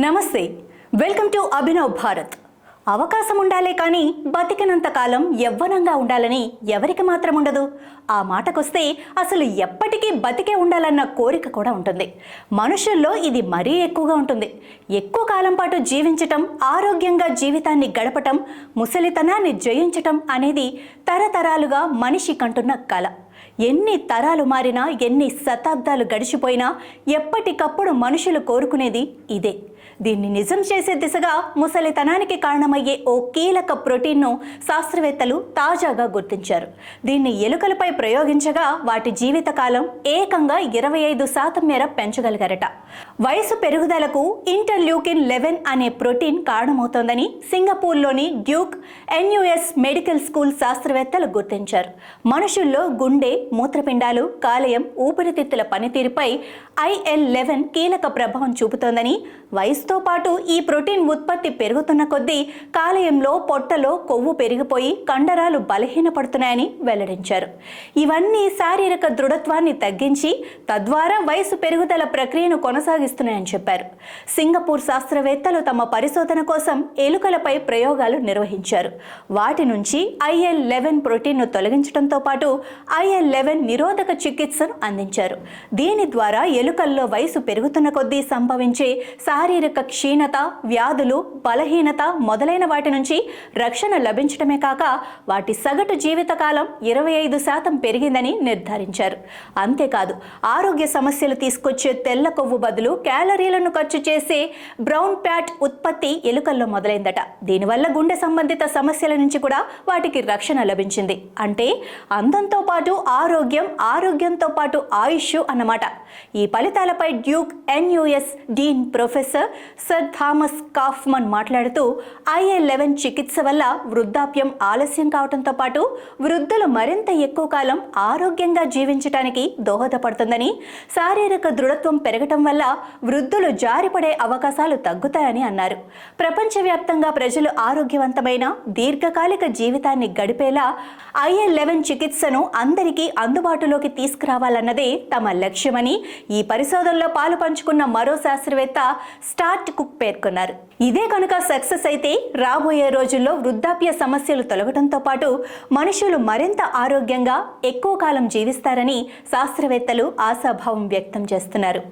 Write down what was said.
నమస్తే, welcome to Abhinav Bharat. అవకాశం ఉండాలే కానీ బతికినంత కాలం యవ్వనంగా ఉండాలని ఎవరికి మాత్రం ఉండదు. ఆ మాటకొస్తే అసలు ఎప్పటికీ బతికే ఉండాలన్న కోరిక కూడా ఉంటుంది. మనుషుల్లో ఇది మరీ ఎక్కువగా ఉంటుంది. ఎక్కువ కాలం పాటు జీవించటం, ఆరోగ్యంగా జీవితాన్ని గడపటం, ముసలితనాన్ని జయించటం అనేది తరతరాలుగా మనిషి కంటున్న కల. ఎన్ని తరాలు మారినా, ఎన్ని శతాబ్దాలు గడిచిపోయినా ఎప్పటికప్పుడు మనుషులు కోరుకునేది ఇదే. దీన్ని నిజం చేసే దిశగా ముసలితనానికి కారణమయ్యే ఓ కీలక ప్రోటీన్ను శాస్త్రవేత్తలు తాజాగా గుర్తించారు. దీన్ని ఎలుకలపై ప్రయోగించగా వాటి జీవితకాలం ఏకంగా 25% మేర పెంచగలిగారట. వయసు పెరుగుదలకు ఇంటర్ల్యూకిన్ 11 అనే ప్రోటీన్ కారణమవుతోందని సింగపూర్లోని డ్యూక్ NUS మెడికల్ స్కూల్ శాస్త్రవేత్తలు గుర్తించారు. మనుషుల్లో గుండె, మూత్రపిండాలు, కాలేయం, ఊపిరితిత్తుల పనితీరుపై IL-11 కీలక ప్రభావం చూపుతోందని, వయసుతో పాటు ఈ ప్రోటీన్ ఉత్పత్తి పెరుగుతున్న కొద్దీ కాలేయంలో, పొట్టలో కొవ్వు పెరిగిపోయి కండరాలు బలహీనపడుతున్నాయని వెల్లడించారు. ఇవన్నీ శారీరక దృఢత్వాన్ని తగ్గించి తద్వారా వయసు పెరుగుదల ప్రక్రియను కొనసాగిస్తున్నాయని చెప్పారు. సింగపూర్ శాస్త్రవేత్తలు తమ పరిశోధన కోసం ఎలుకలపై ప్రయోగాలు నిర్వహించారు. వాటి నుంచి IL-11 ప్రోటీన్ను తొలగించడంతో పాటు IL-11 నిరోధక చికిత్సను అందించారు. దీని ద్వారా ఎలుకల్లో వయసు పెరుగుతున్న కొద్దీ సంభవించే శారీరక క్షీణత, వ్యాధులు, బలహీనత మొదలైన వాటి నుంచి రక్షణ లభించడమే కాక వాటి సగటు జీవితకాలం 25% పెరిగిందని నిర్ధారించారు. అంతేకాదు, ఆరోగ్య సమస్యలు తీసుకొచ్చే తెల్ల కొవ్వు బదులు క్యాలరీలను ఖర్చు చేసే బ్రౌన్ ఫ్యాట్ ఉత్పత్తి ఎలుకల్లో మొదలైందట. దీనివల్ల గుండె సంబంధిత సమస్యల నుంచి కూడా వాటికి రక్షణ లభించింది. అంటే అందంతో పాటు ఆరోగ్యం, ఆరోగ్యంతో పాటు ఆయుష్ అన్నమాట. ఈ ఫలితాలపై Duke NUS dean professor sir Thomas Kaufmann మాట్లాడుతూ, IL-11 చికిత్స వల్ల వృద్ధాప్యం ఆలస్యం కావడంతో పాటు వృద్ధులు మరింత ఎక్కువ కాలం ఆరోగ్యంగా జీవించడానికి దోహదపడుతుందని, శారీరక దృఢత్వం పెరగటం వల్ల వృద్ధులు జారిపడే అవకాశాలు తగ్గుతాయని అన్నారు. ప్రపంచవ్యాప్తంగా ప్రజలు ఆరోగ్యవంతమైన దీర్ఘకాలిక జీవితాన్ని గడిపేలా IL-11 చికిత్సను అందరికీ అందుబాటులోకి తీసుకురావాలన్నదే తమ లక్ష్యమని ఈ పరిశోధనలో పాలు పంచుకున్న మరో శాస్త్రవేత్త స్టార్ట్ కుక్ పేర్కొన్నారు. ఇదే కనుక సక్సెస్ అయితే రాబోయే రోజుల్లో వృద్ధాప్య సమస్యలు తొలగడంతో పాటు మనుషులు మరింత ఆరోగ్యంగా ఎక్కువ కాలం జీవిస్తారని శాస్త్రవేత్తలు ఆశాభావం వ్యక్తం చేస్తున్నారు.